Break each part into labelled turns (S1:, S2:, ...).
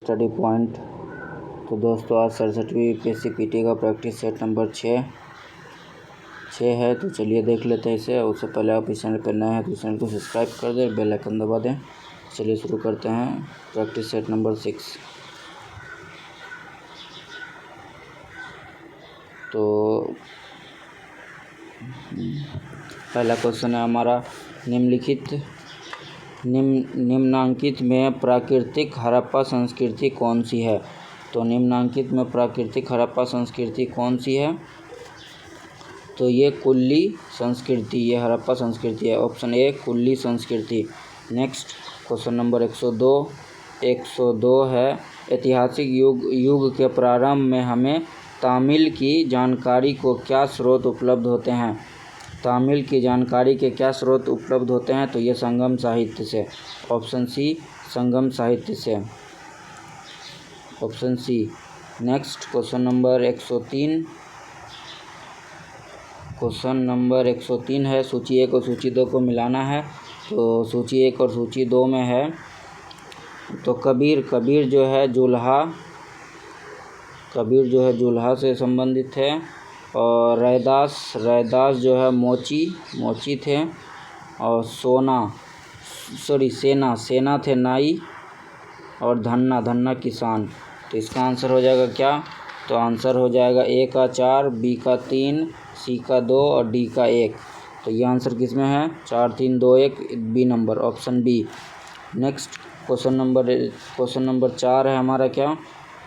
S1: Study point. तो दोस्तों आज 67वीं यूपीएससी पीटी का प्रैक्टिस सेट नंबर 6 है। तो चलिए देख लेते हैं इसे। उससे पहले आप इस चैनल पर नए हैं तो इस चैनल को सब्सक्राइब कर दें, बेल आइकन दबा दें। चलिए शुरू करते हैं प्रैक्टिस सेट नंबर 6। तो पहला क्वेश्चन है हमारा, निम्नांकित में प्राकृतिक हड़प्पा संस्कृति कौन सी है। तो निम्नांकित में प्राकृतिक हड़प्पा संस्कृति कौन सी है, तो ये कुल्ली संस्कृति, ये हड़प्पा संस्कृति है। ऑप्शन ए कुल्ली संस्कृति। नेक्स्ट क्वेश्चन नंबर 102 है, ऐतिहासिक युग के प्रारंभ में हमें तामिल की जानकारी को क्या स्रोत उपलब्ध होते हैं। तामिल की जानकारी के क्या स्रोत उपलब्ध होते हैं, तो ये संगम साहित्य से। ऑप्शन सी संगम साहित्य से, option C. Next question number 103। Question number 103 है, सूची 1 और सूची 2 को मिलाना है। तो सूची 1 और सूची 2 में है, तो कबीर जो है जुल्हा से संबंधित है, और रैदास जो है मोची थे, और सेना थे नाई, और धन्ना किसान। तो इसका आंसर हो जाएगा क्या, तो आंसर हो जाएगा ए का 4, बी का 3, सी का 2 और डी का 1। तो ये आंसर किस में है, 4 3 2 1 B number, option B. Next question number 4 है हमारा क्या,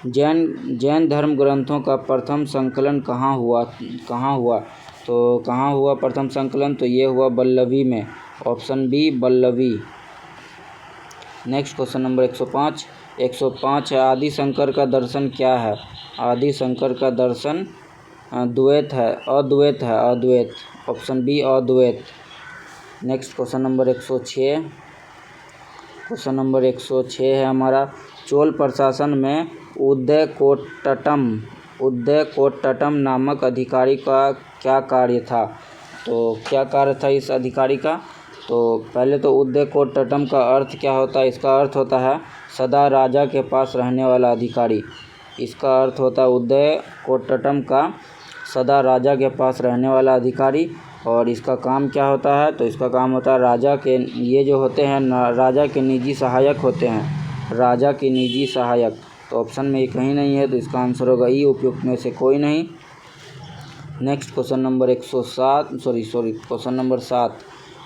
S1: जैन धर्म ग्रंथों का प्रथम संकलन कहाँ हुआ। तो कहाँ हुआ प्रथम संकलन, तो ये हुआ बल्लवी में, option B Ballavi. Next question number 105 है, आदि शंकर का दर्शन क्या है। आदि शंकर का दर्शन अद्वैत है, ऑप्शन बी अद्वैत। नेक्स्ट क्वेश्चन नंबर 106 है हमारा, चोल प्रशासन में उदयकोट्टम नामक अधिकारी का क्या कार्य था। तो क्या कार्य था इस अधिकारी का, तो पहले तो उदयकोट्टम का अर्थ क्या होता है, इसका अर्थ होता है सदा राजा के पास रहने वाला अधिकारी। इसका अर्थ होता है उदयकोट्टम का सदा राजा के पास रहने वाला अधिकारी। और इसका काम क्या होता है, तो इसका काम होता है राजा के, ये जो होते हैं राजा के निजी सहायक होते हैं, राजा के निजी सहायक। तो ऑप्शन में ये कहीं नहीं है, तो इसका आंसर होगा ई, उपयुक्त में से कोई नहीं। Next question number question number 7,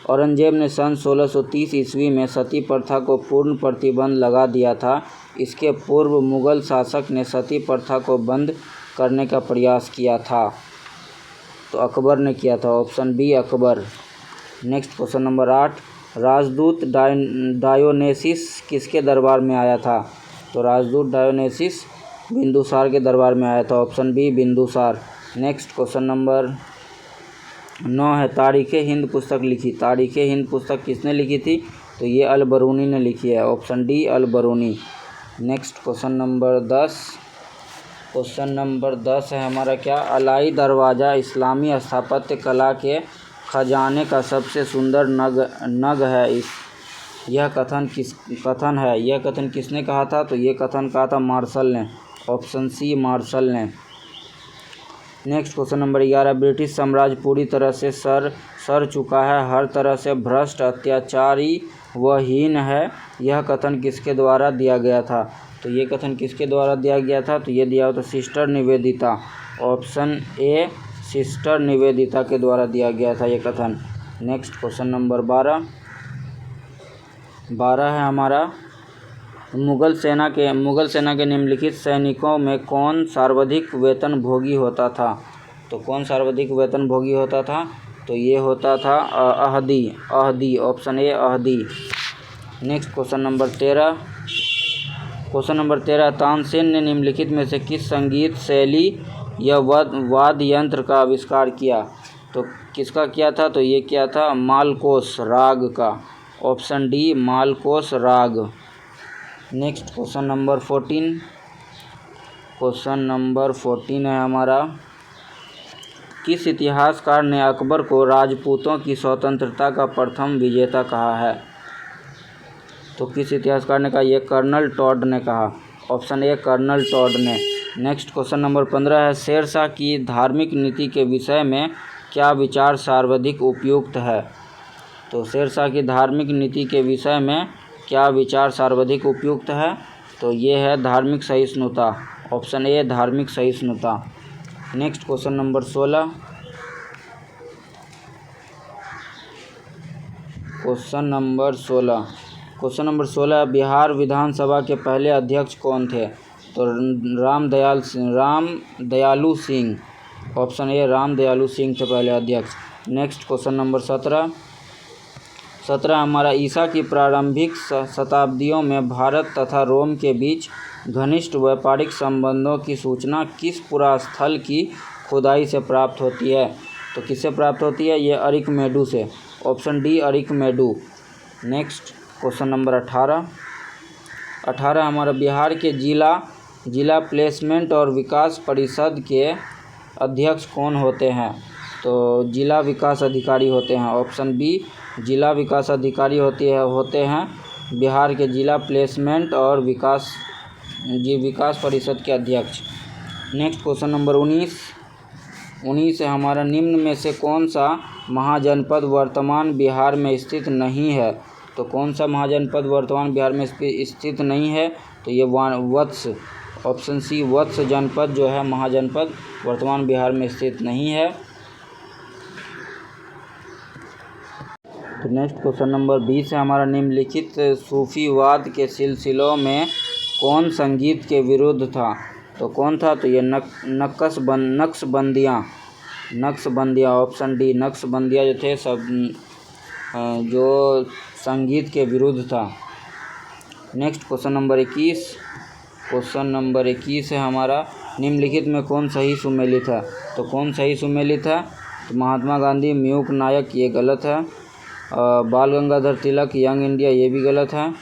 S1: Aurangzeb ने सन 1630 ईस्वी में सती प्रथा को पूर्ण प्रतिबंध लगा दिया था। इसके पूर्व मुगल शासक ने सती प्रथा को बंद करने का प्रयास किया था, तो अकबर ने किया था, option B Akbar. Next question number 8, राजदूत डायोनेसिस किसके दरबार में आया था। तो राजदूत डायोनेसिस बिंदुसार के दरबार में आया था, option B Bindusara. Next question number 9 है, तारीख़ हिंद पुस्तक लिखी। तारीख़ हिंद पुस्तक किसने लिखी थी, तो ये अल बरूनी ने लिखी है, option D all बरूनी। Next question number 10 है हमारा क्या, अलाई दरवाज़ा इस्लामी स्थापत्य कला के खजाने का सबसे सुंदर नग है। यह कथन किसने कहा था, तो ये कथन कहा था मार्शल ने, ऑप्शन सी मार्शल ने। नेक्स्ट क्वेश्चन नंबर 11, ब्रिटिश साम्राज्य पूरी तरह से सर चुका है, हर तरह से भ्रष्ट, अत्याचारी व हीन है। यह कथन किसके द्वारा दिया गया था, तो ये कथन किसके द्वारा दिया गया था, तो ये दिया हुआ था sister Nivedita, option A sister Nivedita के द्वारा दिया गया था ये कथन। नेक्स्ट क्वेश्चन नंबर 12 है हमारा, मुगल सेना के निम्नलिखित सैनिकों में कौन सर्वाधिक वेतन भोगी होता था। तो कौन सर्वाधिक वेतन भोगी होता था, तो ये होता था Ahadi, option A Ahadi. Next question number 13, Tansen ने निम्नलिखित में से किस संगीत शैली या वाद्य यंत्र का आविष्कार किया। तो किसका किया था, तो ये किया था मालकोस राग का, ऑप्शन डी मालकोस राग। नेक्स्ट क्वेश्चन नंबर 14 है हमारा, किस इतिहासकार ने अकबर को राजपूतों की स्वतंत्रता का प्रथम विजेता कहा है। तो किस इतिहासकार ने कहा, ये कर्नल टॉड ने कहा, ऑप्शन ए कर्नल टॉड ने। नेक्स्ट क्वेश्चन नंबर 15 है, शेरशाह की धार्मिक नीति के विषय में क्या विचार सर्वाधिक उपयुक्त है? तो शेरशाह की धार्मिक नीति के विषय में क्या विचार सर्वाधिक उपयुक्त है? तो ये है धार्मिक सहिष्णुता, ऑप्शन ए धार्मिक सहिष्णुता। Next question number 16, question number 16 Bihar विधानसभा के पहले अध्यक्ष कौन थे? तो राम दयालु सिंह, ऑप्शन ए राम दयालु सिंह थे पहले अध्यक्ष। नेक्स्ट क्वेश्चन नंबर 17 हमारा, ईसा की प्रारंभिक शताब्दियों में भारत तथा रोम के बीच घनिष्ठ व्यापारिक संबंधों की सूचना किस पुरास्थल की खुदाई से प्राप्त होती है? तो किससे प्राप्त होती है? ये अरिकमेडु से, option D Arikamedu. Next question number 18 हमारा, बिहार के जिला प्लेसमेंट और विकास परिषद के अध्यक्ष कौन होते हैं? तो जिला विकास अधिकारी होते हैं, ऑप्शन बी जिला विकास अधिकारी होते हैं बिहार के जिला प्लेसमेंट और विकास परिषद के अध्यक्ष। नेक्स्ट क्वेश्चन नंबर 19 है हमारा, निम्न में से कौन सा महाजनपद वर्तमान बिहार में स्थित नहीं है? तो कौन सा महाजनपद वर्तमान बिहार में स्थित नहीं है? तो ये वत्स, ऑप्शन सी वत्स जनपद जो है महाजनपद वर्तमान बिहार में स्थित नहीं है। तो नेक्स्ट क्वेश्चन नंबर 20 है हमारा, निम्नलिखित सूफीवाद के सिलसिलों में कौन संगीत के विरुद्ध था? तो कौन था? तो ये नक्शबंदियाँ, ऑप्शन डी नक्शबंदियाँ जो थे सब जो संगीत के विरुद्ध था। नेक्स्ट क्वेश्चन नंबर 21 है हमारा, निम्नलिखित में कौन सही सुमेलित है? तो कौन सही सुमेलित है? तो महात्मा गांधी म्यूक नायक, ये गलत है। बाल गंगाधर तिलक यंग इंडिया, ये भी गलत है।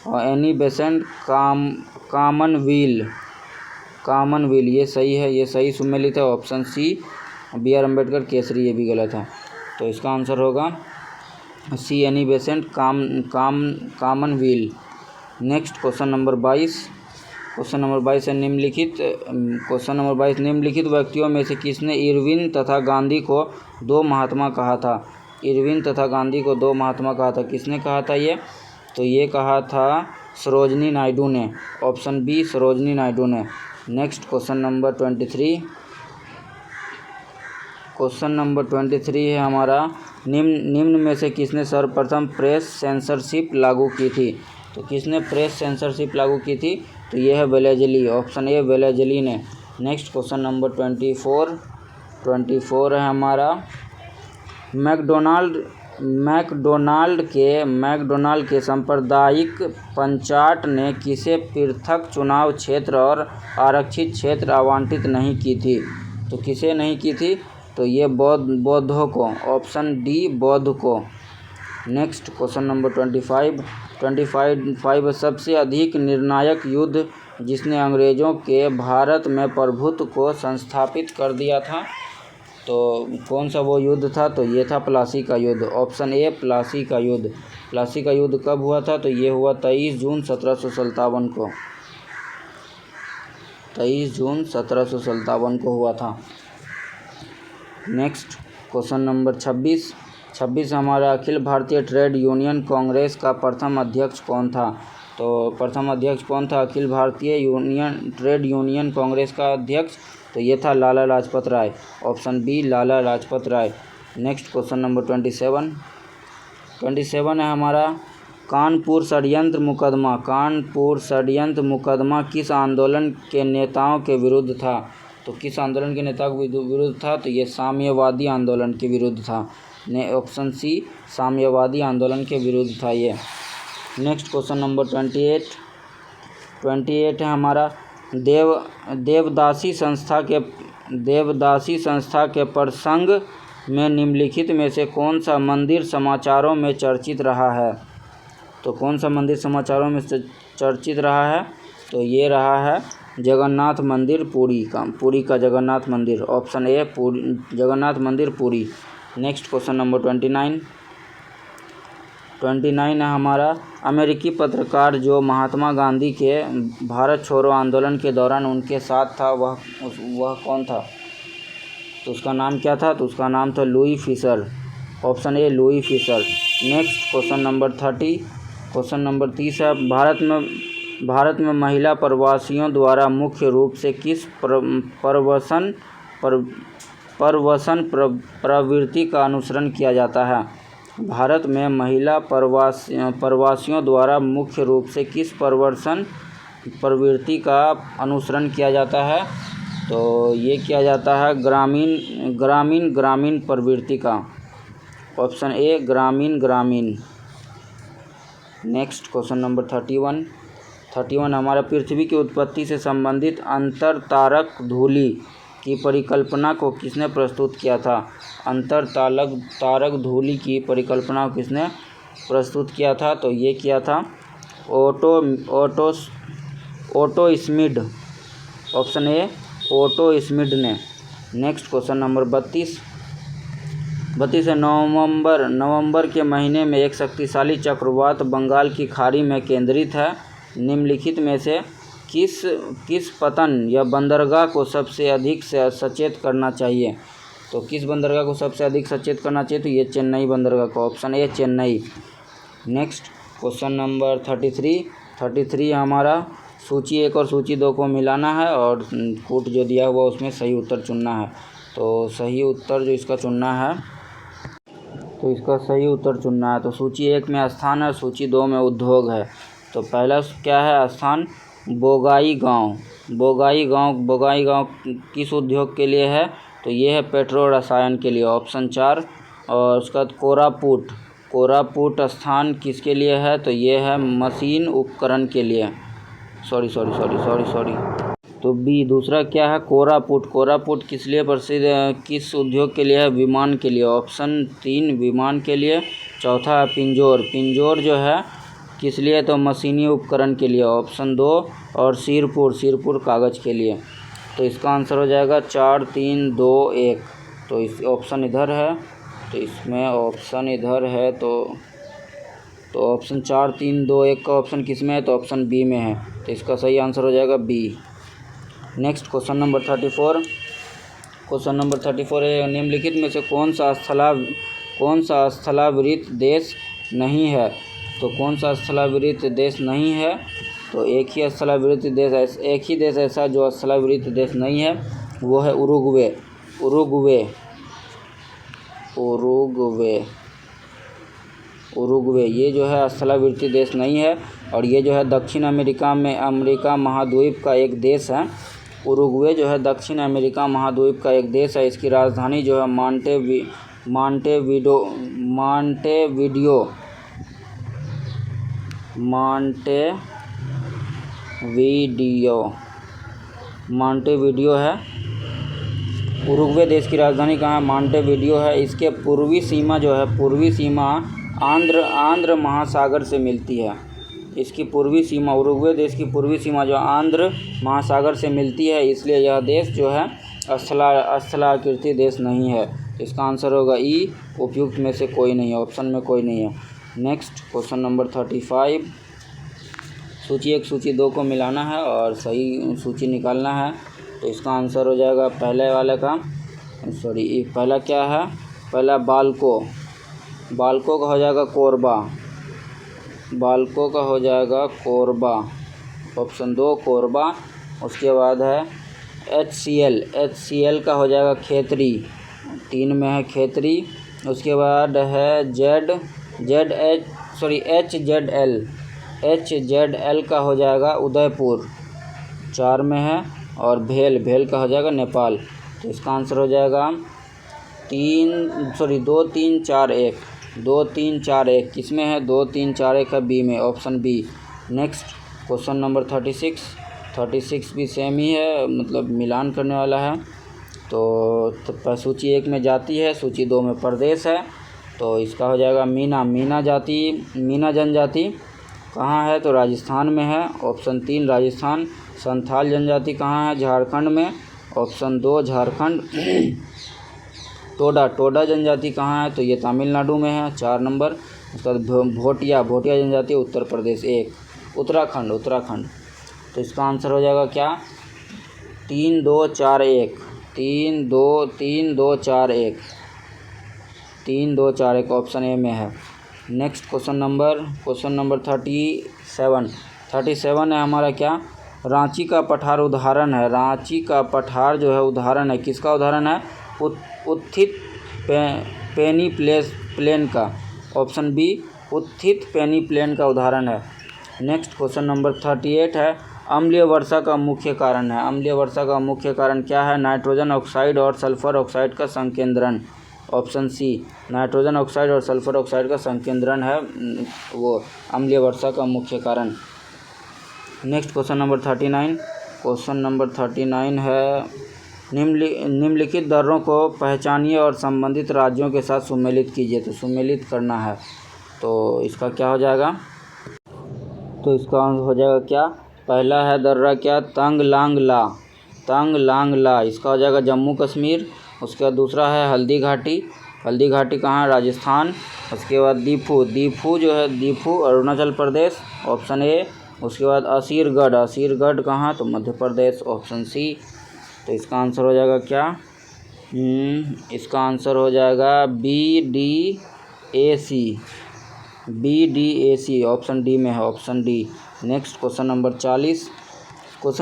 S1: और एनी बेसेंट कामनवेल ये सही है, ये सही सुमेलित है, option C B R Ambedkar Kesari, ये भी गलत है। तो इसका आंसर होगा C Annie Besant Commonweal. Next question number 22 है, निम्नलिखित व्यक्तियों में से किसने इरविन तथा गांधी को दो महात्मा कहा था? किसने कहा था ये? तो ये कहा था सरोजनी नायडू ने, ऑप्शन बी सरोजनी नायडू ने। नेक्स्ट क्वेश्चन नंबर 23 है हमारा, निम्न में से किसने सर्वप्रथम प्रेस सेंसरशिप लागू की थी? तो किसने प्रेस सेंसरशिप लागू की थी? तो ये है वेलेजली, ऑप्शन ए वेलेजली ने। नेक्स्ट क्वेश्चन नंबर 24 है हमारा, मैकडोनाल्ड के सांप्रदायिक पंचाट ने किसे पृथक चुनाव क्षेत्र और आरक्षित क्षेत्र आवंटित नहीं की थी? तो किसे नहीं की थी? तो ये बौद्धों को, ऑप्शन डी बौद्ध को। नेक्स्ट क्वेश्चन नंबर 25 सबसे अधिक निर्णायक युद्ध जिसने अंग्रेज़ों के भारत में प्रभुत्व को संस्थापित कर दिया था? तो कौन सा वो युद्ध था? तो ये था प्लासी का युद्ध, ऑप्शन ए प्लासी का युद्ध। प्लासी का युद्ध कब हुआ था? तो ये हुआ 23 जून 1757 को, 23 जून 1757 को हुआ था। नेक्स्ट क्वेश्चन नंबर 26 हमारा, अखिल भारतीय ट्रेड यूनियन कांग्रेस का प्रथम अध्यक्ष कौन था? तो प्रथम अध्यक्ष कौन था अखिल भारतीय ट्रेड यूनियन कांग्रेस का अध्यक्ष? तो ये था Lala Lajpat Rai, option B Lala Lajpat Rai. Next question number 27 है हमारा, कानपुर षड्यंत्र मुकदमा किस आंदोलन के नेताओं के विरुद्ध था? तो किस आंदोलन के नेताओं के विरुद्ध था? तो ये साम्यवादी आंदोलन के विरुद्ध था, ऑप्शन सी साम्यवादी आंदोलन के विरुद्ध था ये। नेक्स्ट क्वेश्चन नंबर 28 है हमारा, देवदासी संस्था के प्रसंग में निम्नलिखित में से कौन सा मंदिर समाचारों में चर्चित रहा है? तो कौन सा मंदिर समाचारों में चर्चित रहा है? तो ये रहा है जगन्नाथ मंदिर पुरी का जगन्नाथ मंदिर, ऑप्शन ए जगन्नाथ मंदिर पुरी। नेक्स्ट क्वेश्चन नंबर 29 29 है हमारा, अमेरिकी पत्रकार जो महात्मा गांधी के भारत छोड़ो आंदोलन के दौरान उनके साथ था वह कौन था? तो उसका नाम क्या था? तो उसका नाम था Louis Fischer. Option A Louis Fischer. Next question number 30। Question number 30 है, भारत में महिला प्रवासियों द्वारा मुख्य रूप से किस प्रवसन प्रवृत्ति का अनुसरण किया जाता है? भारत में महिला प्रवासियों द्वारा मुख्य रूप से किस प्रवसन प्रवृत्ति का अनुसरण किया जाता है? तो ये किया जाता है ग्रामीण प्रवृत्ति का। ऑप्शन ए ग्रामीण। नेक्स्ट क्वेश्चन नंबर 31 हमारा, पृथ्वी की उत्पत्ति से संबंधित अंतर तारक धूलि की परिकल्पना को किसने प्रस्तुत किया था? अंतर तारक धूलि की परिकल्पना को किसने प्रस्तुत किया था? तो ये किया था ओटो स्मिड। ऑप्शन ए ओटो स्मिड ने। नेक्स्ट क्वेश्चन नंबर 32 है, नवंबर के महीने में एक शक्तिशाली चक्रवात बंगाल की खाड़ी में केंद्रित है। निम्नलिखित में से किस पतन या बंदरगाह को सबसे अधिक सचेत करना चाहिए? तो किस बंदरगाह को सबसे अधिक सचेत करना चाहिए? तो ये चेन्नई बंदरगाह को। Option A Chennai. Next question number 33 हमारा, सूची 1 और सूची 2 को मिलाना है और कूट जो दिया हुआ उसमें सही उत्तर चुनना है। तो सही उत्तर जो इसका चुनना है, तो सूची 1 में स्थान है, सूची 2 में उद्योग है। तो पहला क्या है स्थान? बोगाई गांव किस उद्योग के लिए है? तो ये है पेट्रो रसायन के लिए। ऑप्शन 4। और उसका कोरापुट स्थान किसके लिए है? तो ये है मशीन उपकरण के लिए। सॉरी। तो बी दूसरा क्या है? कोरापुट किस लिए प्रसिद्ध है? किस उद्योग के लिए है? विमान के लिए। ऑप्शन 3 विमान के लिए। चौथा है पिंजौर जो है किस लिए? तो मशीनी उपकरण के लिए। ऑप्शन 2। और सिरपुर कागज़ के लिए। तो इसका आंसर हो जाएगा 4 3 2 1। तो इस ऑप्शन इधर है, तो इसमें ऑप्शन इधर है। तो ऑप्शन 4 3 2 1 का ऑप्शन किस में है? तो ऑप्शन बी में है। तो इसका सही आंसर हो जाएगा बी। नेक्स्ट क्वेश्चन नंबर 34 है, निम्नलिखित में से कौन सा स्थलावृत देश नहीं है? तो कौन सा स्थलावृत देश नहीं है? तो एक ही देश ऐसा जो स्थलावृत देश नहीं है वो है उरुग्वे। ये जो है स्थलावृत्ति देश नहीं है और ये जो है दक्षिण अमेरिका महाद्वीप का एक देश है। उरुग्वे जो है दक्षिण अमेरिका महाद्वीप का एक देश है। इसकी राजधानी जो है मांटेविडियो है। उरुग्वे देश की राजधानी कहाँ है? मांटेविडियो है। इसके पूर्वी सीमा आंध्र महासागर से मिलती है। इसकी पूर्वी सीमा, उरुग्वे देश की पूर्वी सीमा जो आंध्र महासागर से मिलती है, इसलिए यह देश जो है स्थलाकृति देश नहीं है। इसका आंसर होगा ई, उपयुक्त में से कोई नहीं है, ऑप्शन में कोई नहीं है। नेक्स्ट क्वेश्चन नंबर 35, सूची 1 सूची 2 को मिलाना है और सही सूची निकालना है। तो इसका आंसर हो जाएगा पहले वाले का, पहला क्या है? पहला बाल्को का हो जाएगा कोरबा। ऑप्शन 2 कोरबा। उसके बाद है HCl का हो जाएगा खेतरी, 3 में है खेतरी। उसके बाद है HZL का हो जाएगा उदयपुर, 4 में है। और भेल का हो जाएगा नेपाल। तो इसका आंसर हो जाएगा 2 3 4 1 किसमें है? 2 3 4 1 है बी में, option B. Next question number 36 भी सेम ही है, मतलब मिलान करने वाला है। तो सूची 1 में जाति है, सूची 2 में प्रदेश है। तो इसका हो जाएगा मीना जनजाति कहाँ है? तो राजस्थान में है, ऑप्शन 3 राजस्थान। संथाल जनजाति कहाँ है? झारखंड में, ऑप्शन 2 झारखंड। टोडा जनजाति कहाँ है? तो ये तमिलनाडु में है, 4 नंबर। उसके बाद भोटिया जनजाति उत्तर प्रदेश 1, उत्तराखंड। तो इसका आंसर हो जाएगा क्या 3 2 4 1, 3 2 4 1, 3 2 4 1 ऑप्शन ए में है। नेक्स्ट क्वेश्चन नंबर 37 है हमारा क्या रांची का पठार उदाहरण है। रांची का पठार जो है उदाहरण है, किसका उदाहरण है उत्थित पेनी प्लेन का, ऑप्शन बी उत्थित पेनी प्लेन का उदाहरण है। नेक्स्ट क्वेश्चन नंबर 38 है अम्लीय वर्षा का मुख्य कारण है। अम्लीय वर्षा का मुख्य कारण क्या है नाइट्रोजन ऑक्साइड और सल्फर ऑक्साइड का संकेंद्रण, ऑप्शन सी नाइट्रोजन ऑक्साइड और सल्फर ऑक्साइड का संकेंद्रण है वो अम्लीय वर्षा का मुख्य कारण। नेक्स्ट क्वेश्चन नंबर 39 है निम्नलिखित दर्रों को पहचानिए और संबंधित राज्यों के साथ सुमेलित कीजिए। तो सुमेलित करना है तो इसका क्या हो जाएगा, तो इसका हो जाएगा क्या पहला है दर्रा क्या तंग लांग ला, इसका हो जाएगा जम्मू कश्मीर। उसके बाद दूसरा है हल्दी घाटी कहाँ है राजस्थान। उसके बाद दीफू जो है दीफू अरुणाचल प्रदेश, ऑप्शन ए। उसके बाद असीरगढ़ कहाँ तो मध्य प्रदेश, ऑप्शन सी। तो इसका आंसर हो जाएगा क्या इसका आंसर हो जाएगा BDAC, ऑप्शन डी में है, option D. Next question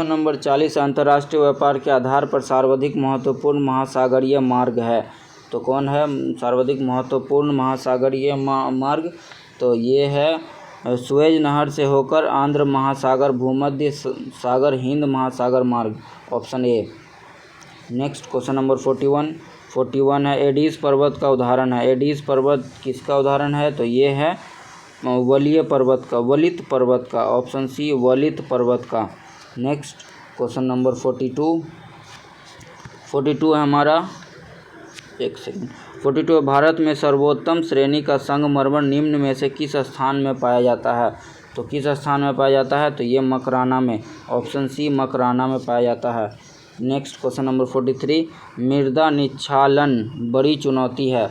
S1: number 40 अंतर्राष्ट्रीय व्यापार के आधार पर सर्वाधिक महत्वपूर्ण महासागरीय मार्ग है। तो कौन है सर्वाधिक महत्वपूर्ण महासागरीय मार्ग, तो ये है सुएज नहर से होकर आंध्र महासागर भूमध्य सागर हिंद महासागर मार्ग, option A. Next question number 41 है एडीज पर्वत का उदाहरण है। एडीज पर्वत किसका उदाहरण है, तो ये है वलित पर्वत का, ऑप्शन सी वलित पर्वत का। नेक्स्ट क्वेश्चन नंबर 42 है हमारा 42 है भारत में सर्वोत्तम श्रेणी का संगमरमर निम्न में से किस स्थान में पाया जाता है। तो किस स्थान में पाया जाता है, तो ये मकराना में, ऑप्शन सी मकराना में पाया जाता है। नेक्स्ट क्वेश्चन नंबर 43 मृदा निच्छालन बड़ी चुनौती है।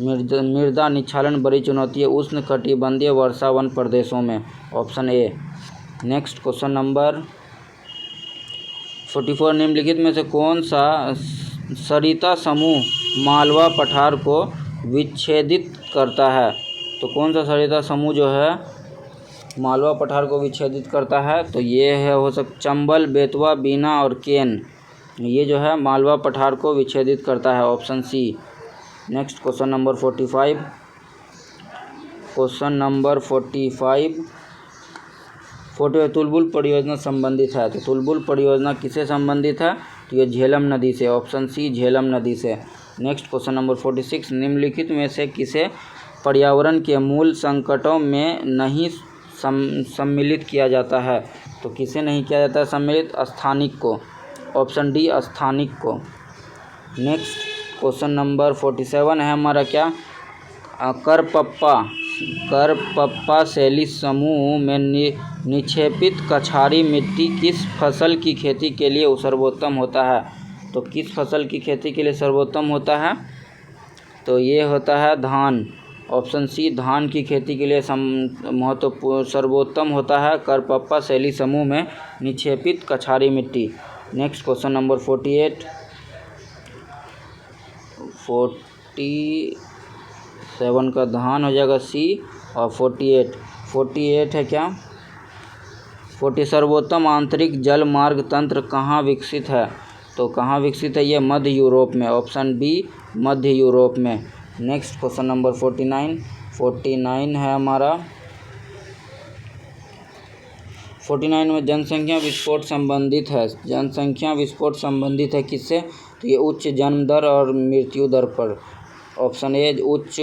S1: मृदा निच्छालन बड़ी चुनौती है उष्णकटिबंधीय वर्षावन प्रदेशों में, option A. Next question number 44 निम्नलिखित में से कौन सा सरिता समूह मालवा पठार को विच्छेदित करता है। तो कौन सा सरिता समूह जो है मालवा पठार को विच्छेदित करता है, तो ये है हो सकता चंबल, बेतवा, बीना और केन, ये जो है मालवा पठार को विच्छेदित करता है, option C. Next question number 45 Tulbul परियोजना संबंधित है। तो तुलबुल परियोजना किससे संबंधित है, तो ये झेलम नदी से, ऑप्शन सी झेलम नदी से। नेक्स्ट क्वेश्चन नंबर 46 निम्नलिखित में से किसे पर्यावरण के मूल संकटों में नहीं सम्मिलित किया जाता है। तो किसे नहीं किया जाता है सम्मिलित, स्थानिक को, ऑप्शन डी स्थानिक को। नेक्स्ट क्वेश्चन नंबर 47 है हमारा क्या करपप्पा शैली समूह में निक्षेपित कछारी मिट्टी किस फसल की खेती के लिए सर्वोत्तम होता है। तो किस फसल की खेती के लिए सर्वोत्तम होता है, तो ये होता है धान, ऑप्शन सी धान की खेती के लिए सर्वोत्तम होता है करपप्पा शैली समूह में निक्षेपित कछारी मिट्टी। नेक्स्ट क्वेश्चन नंबर 47 का धान हो जाएगा सी, और 48 है क्या 40 सर्वोत्तम आंतरिक जल मार्ग तंत्र कहाँ विकसित है। तो कहाँ विकसित है, ये मध्य यूरोप में, ऑप्शन बी मध्य यूरोप में। नेक्स्ट क्वेश्चन नंबर 49 है हमारा 49 में जनसंख्या विस्फोट संबंधित है। जनसंख्या विस्फोट संबंधित है किससे, तो ये उच्च जन्म दर और मृत्यु दर पर, ऑप्शन ए उच्च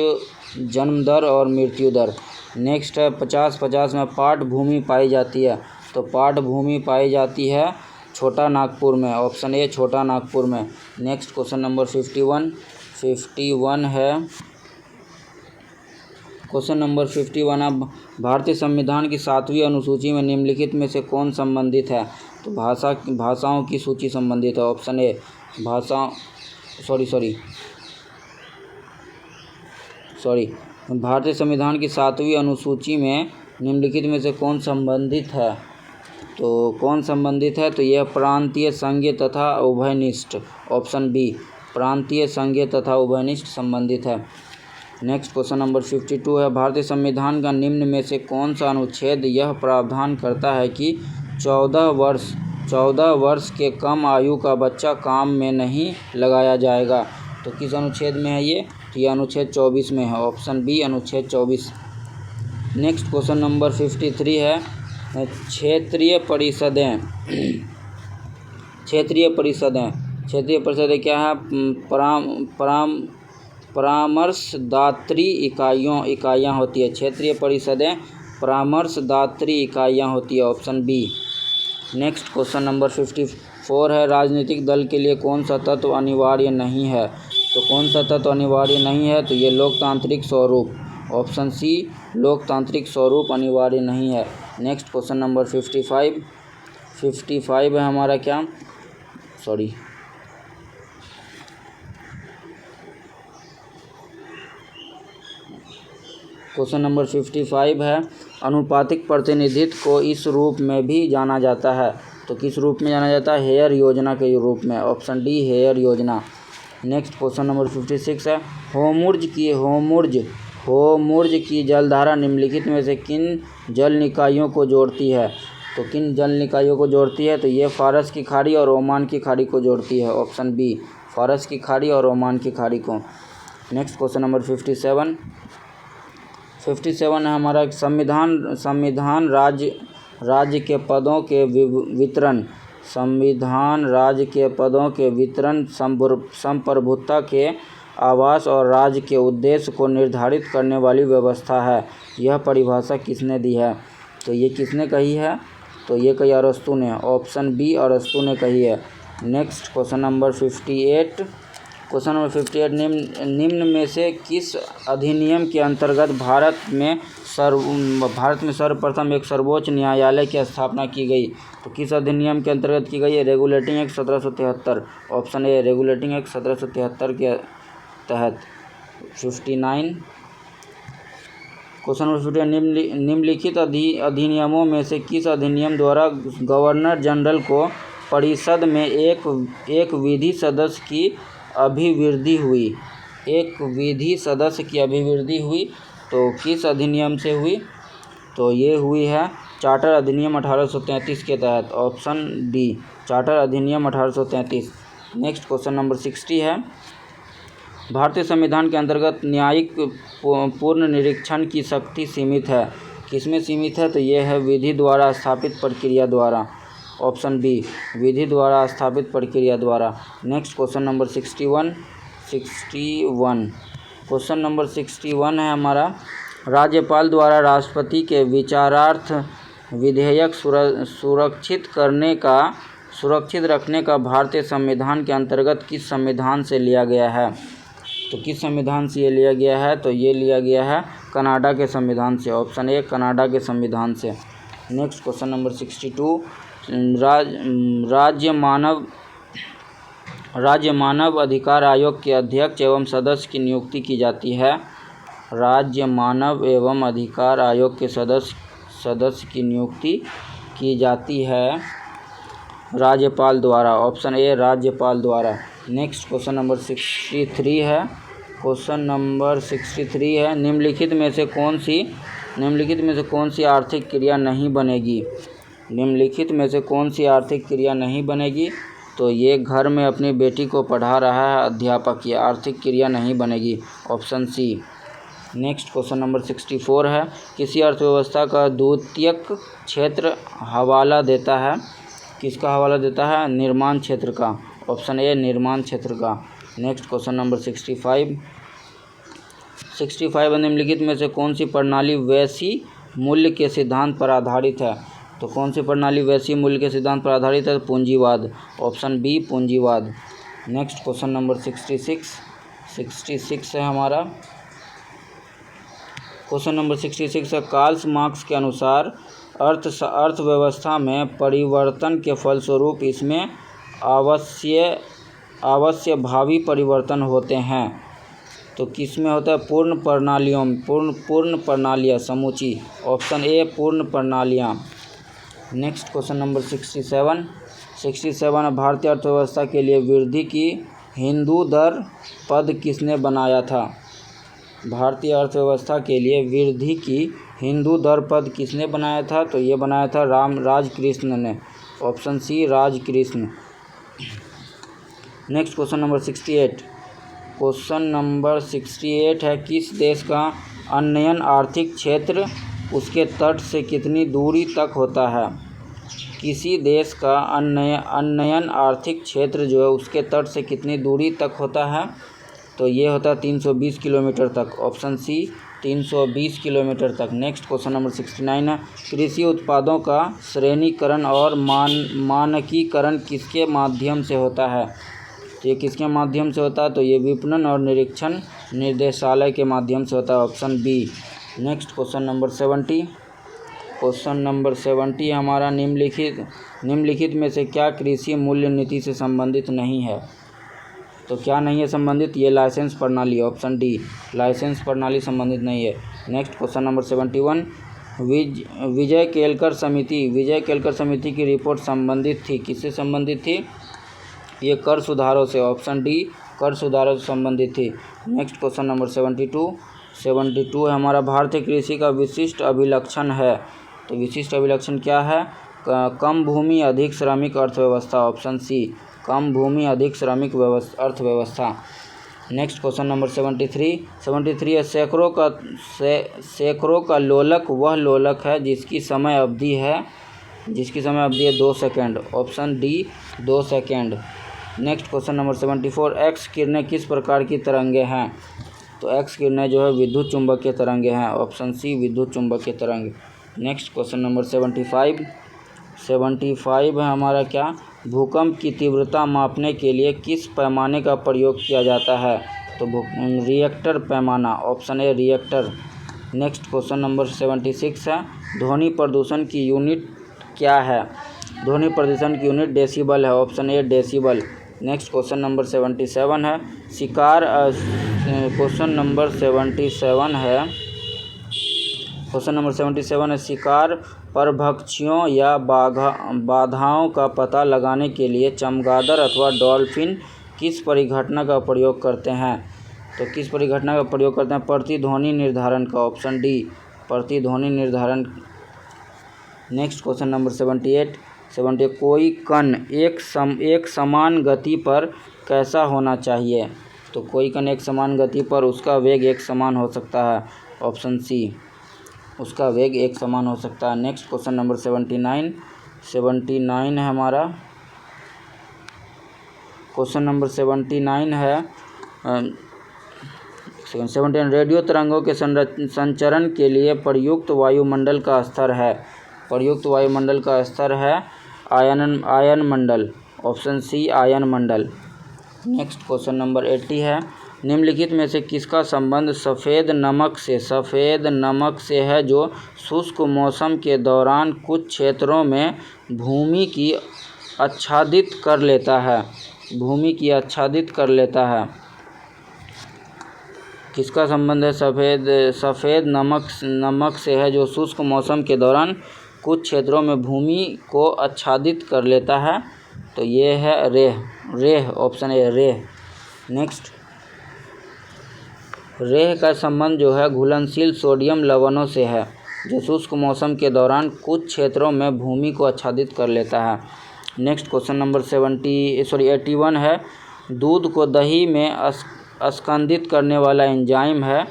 S1: जन्म दर और मृत्यु दर। नेक्स्ट है 50 में पाट भूमि पाई जाती है। तो पाट भूमि पाई जाती है छोटा नागपुर में, ऑप्शन ए छोटा नागपुर में। नेक्स्ट क्वेश्चन नंबर 51 है क्वेश्चन नंबर 51 अब भारतीय संविधान की 7वीं अनुसूची में निम्नलिखित में से कौन संबंधित है। तो भाषाओं की सूची संबंधित है, ऑप्शन ए भारतीय संविधान की 7वीं अनुसूची में निम्नलिखित में से कौन संबंधित है? तो कौन संबंधित है? तो यह प्रांतीय, संघीय तथा उभयनिष्ठ, ऑप्शन बी, प्रांतीय, संघीय तथा उभयनिष्ठ संबंधित है। नेक्स्ट क्वेश्चन नंबर 52 है, भारतीय संविधान का निम्न में से कौन सा अनुच्छेद यह प्रावधान करता है कि 14 वर्ष के कम आयु का बच्चा काम में नहीं लगाया जाएगा? तो किस अनुच्छेद में है ये? तो ये अनुच्छेद 24 में है, ऑप्शन बी, अनुच्छेद 24। नेक्स्ट क्वेश्चन नंबर 53 है, क्षेत्रीय परिषदें। क्षेत्रीय परिषदें क्या है? परामर्शदात्री इकाइयाँ होती है। क्षेत्रीय परिषदें परामर्शदात्री इकाइयाँ होती है, option B. Next question number 54 है, राजनीतिक दल के लिए कौन सा तत्व अनिवार्य नहीं है? तो कौन सा तत्व अनिवार्य नहीं है? तो ये लोकतांत्रिक स्वरूप, ऑप्शन सी, लोकतांत्रिक स्वरूप अनिवार्य नहीं है। नेक्स्ट क्वेश्चन नंबर 55 है हमारा क्या? क्वेश्चन नंबर 55 है, अनुपातिक प्रतिनिधित्व को इस रूप में भी जाना जाता है। तो किस रूप में जाना जाता है? हेयर योजना के रूप में, ऑप्शन डी, हेयर योजना। नेक्स्ट क्वेश्चन नंबर 56 है, होमुर्ज की जलधारा निम्नलिखित में से किन जल निकायों को जोड़ती है? तो किन जल निकायों को जोड़ती है? तो ये फारस की खाड़ी और ओमान की खाड़ी को जोड़ती है, ऑप्शन बी, फारस की खाड़ी और ओमान की खाड़ी को। नेक्स्ट क्वेश्चन नंबर 57 है हमारा, संविधान राज्य के पदों के वितरण, संविधान राज्य के पदों के वितरण, संप्रभुता के आवास और राज्य के उद्देश्य को निर्धारित करने वाली व्यवस्था है। यह परिभाषा किसने दी है? तो ये किसने कही है? तो ये कही अरस्तू ने, ऑप्शन बी, अरस्तू ने कही है। नेक्स्ट क्वेश्चन नंबर 58 निम्न में से किस अधिनियम के अंतर्गत भारत में सर्वप्रथम एक सर्वोच्च न्यायालय की स्थापना की गई? तो किस अधिनियम के अंतर्गत की गई है? Regulating act 1773, option A, regulating act 1773 के तहत। 59 क्वेश्चन नंबर 59, निम्नलिखित अधिनियमों में से किस अधिनियम द्वारा गवर्नर जनरल को परिषद में एक विधि सदस्य की अभिवृद्धि हुई? तो किस अधिनियम से हुई? तो ये हुई है चार्टर अधिनियम 1833 के तहत, ऑप्शन डी, चार्टर अधिनियम 1833। नेक्स्ट क्वेश्चन नंबर 60 है, भारतीय संविधान के अंतर्गत न्यायिक पूर्ण निरीक्षण की शक्ति सीमित है। किसमें सीमित है? तो ये है विधि द्वारा स्थापित प्रक्रिया द्वारा, ऑप्शन बी, विधि द्वारा स्थापित प्रक्रिया द्वारा। Next question number 61 question number 61 है हमारा, राज्यपाल द्वारा राष्ट्रपति के विचारार्थ विधेयक सुरक्षित रखने का भारतीय संविधान के अंतर्गत किस संविधान से लिया गया है? तो किस संविधान से ये लिया गया है? तो ये लिया गया है कनाडा के संविधान से, ऑप्शन ए, कनाडा के संविधान से। नेक्स्ट क्वेश्चन नंबर 62, राज्य मानव अधिकार आयोग के अध्यक्ष एवं सदस्य की नियुक्ति की जाती है। राज्य मानव एवं अधिकार आयोग के सदस्य की नियुक्ति की जाती है राज्यपाल द्वारा, ऑप्शन ए, राज्यपाल द्वारा। नेक्स्ट क्वेश्चन नंबर 63 है। निम्नलिखित में से कौन सी आर्थिक क्रिया नहीं बनेगी? तो ये घर में अपनी बेटी को पढ़ा रहा है अध्यापक, ये आर्थिक क्रिया नहीं बनेगी, option C. Next question number 64 है, किसी अर्थव्यवस्था का द्वितीयक क्षेत्र हवाला देता है? किसका हवाला देता है? निर्माण क्षेत्र का, ऑप्शन ए, निर्माण क्षेत्र का। नेक्स्ट क्वेश्चन नंबर 65 निम्नलिखित में से कौन सी प्रणाली वैश्विक मूल्य के सिद्धांत पर आधारित है? तो कौन सी प्रणाली वैश्विक मूल्य के सिद्धांत पर आधारित है? पूंजीवाद, ऑप्शन बी, पूंजीवाद। नेक्स्ट क्वेश्चन नंबर 66 है हमारा। क्वेश्चन नंबर 66 है, कार्ल मार्क्स के अनुसार अर्थव्यवस्था में परिवर्तन के फलस्वरूप इसमें अवश्य भावी परिवर्तन होते हैं। तो किस में होता है? पूर्ण प्रणालियों में, पूर्ण प्रणालियाँ समूची, ऑप्शन ए पूर्ण प्रणालियाँ। नेक्स्ट क्वेश्चन नंबर 67 भारतीय अर्थव्यवस्था के लिए वृद्धि की हिंदू दर पद किसने बनाया था? भारतीय अर्थव्यवस्था के लिए वृद्धि की हिंदू दर पद किसने बनाया था? तो ये बनाया था राजकृष्ण ने, option C Rajkrishna. Next question number 68, question number 68 है किस देश का अन्वयन आर्थिक क्षेत्र उसके तट से कितनी दूरी तक होता है? किसी देश का अन्वयन आर्थिक क्षेत्र जो है उसके तट से कितनी दूरी तक होता है? तो ये होता है 320 किलोमीटर तक, ऑप्शन सी 320 किलोमीटर तक। नेक्स्ट क्वेश्चन नंबर 69 है कृषि उत्पादों का श्रेणीकरण और मानकीकरण किसके माध्यम से होता है? तो ये किसके माध्यम से होता है? तो ये विपणन और निरीक्षण निर्देशालय के माध्यम से होता है, option B. Next question number 70, question number 70 हमारा निम्नलिखित में से क्या कृषि मूल्य नीति से संबंधित नहीं है? तो क्या नहीं है संबंधित? ये लाइसेंस प्रणाली, ऑप्शन डी लाइसेंस प्रणाली संबंधित नहीं है। नेक्स्ट क्वेश्चन नंबर 71 विजय केलकर समिति की रिपोर्ट संबंधित थी, किससे संबंधित थी? ये कर सुधारों से, ऑप्शन डी कर सुधारों से संबंधित थी। नेक्स्ट क्वेश्चन नंबर 72 है हमारा भारतीय कृषि का विशिष्ट अभिलक्षण है। तो विशिष्ट अभिलक्षण क्या है? कम भूमि अधिक श्रमिक अर्थव्यवस्था, ऑप्शन सी कम भूमि अधिक श्रमिक अर्थव्यवस्था। नेक्स्ट क्वेश्चन नंबर 73 है सैकड़ों का लोलक वह लोलक है जिसकी समय अवधि है 2 second, option D 2 second. Next question number 74 x किरणें किस प्रकार की तरंगे हैं? तो एक्स किरणें जो है विद्युत चुंबकीय तरंगे हैं, ऑप्शन सी विद्युत चुंबकीय तरंग। नेक्स्ट क्वेश्चन नंबर 75 है हमारा क्या? भूकंप की तीव्रता मापने के लिए किस पैमाने का प्रयोग किया जाता है? तो रिएक्टर पैमाना, option A reactor. Next question number 76 है ध्वनि प्रदूषण की यूनिट क्या है? ध्वनि प्रदूषण की यूनिट डेसिबल है, ऑप्शन ए डेसिबल। नेक्स्ट क्वेश्चन नंबर 77 है क्वेश्चन नंबर 77 है शिकार परभक्षियों या बाधाओं का पता लगाने के लिए चमगादड़ अथवा डॉल्फिन किस परिघटना का प्रयोग करते हैं? तो किस परिघटना का प्रयोग करते हैं? प्रतिध्वनि निर्धारण का, ऑप्शन डी प्रतिध्वनि निर्धारण। नेक्स्ट क्वेश्चन नंबर 78 कोई कण एक समान गति पर कैसा होना चाहिए? तो कोई कण एक समान गति पर उसका वेग एक समान हो सकता है, ऑप्शन सी उसका वेग एक समान हो सकता है। नेक्स्ट क्वेश्चन नंबर 79 है हमारा क्वेश्चन नंबर 79 है 79 रेडियो तरंगों के संचरण के लिए प्रयुक्त वायुमंडल का स्तर है आयन मंडल, ऑप्शन सी आयन मंडल। नेक्स्ट क्वेश्चन नंबर 80 है निम्नलिखित में से किसका संबंध सफ़ेद नमक से है जो शुष्क मौसम के दौरान कुछ क्षेत्रों में भूमि की आच्छादित कर लेता है? किसका संबंध है सफ़ेद नमक से है जो शुष्क मौसम के दौरान कुछ क्षेत्रों में भूमि को आच्छादित कर लेता है? तो ये है रेह, ऑप्शन ए रेह। नेक्स्ट रेह का संबंध जो है घुलनशील सोडियम लवणों से है जो शुष्क मौसम के दौरान कुछ क्षेत्रों में भूमि को आच्छादित कर लेता है। नेक्स्ट क्वेश्चन नंबर 81 है दूध को दही में अस्कंदित करने वाला एंजाइम है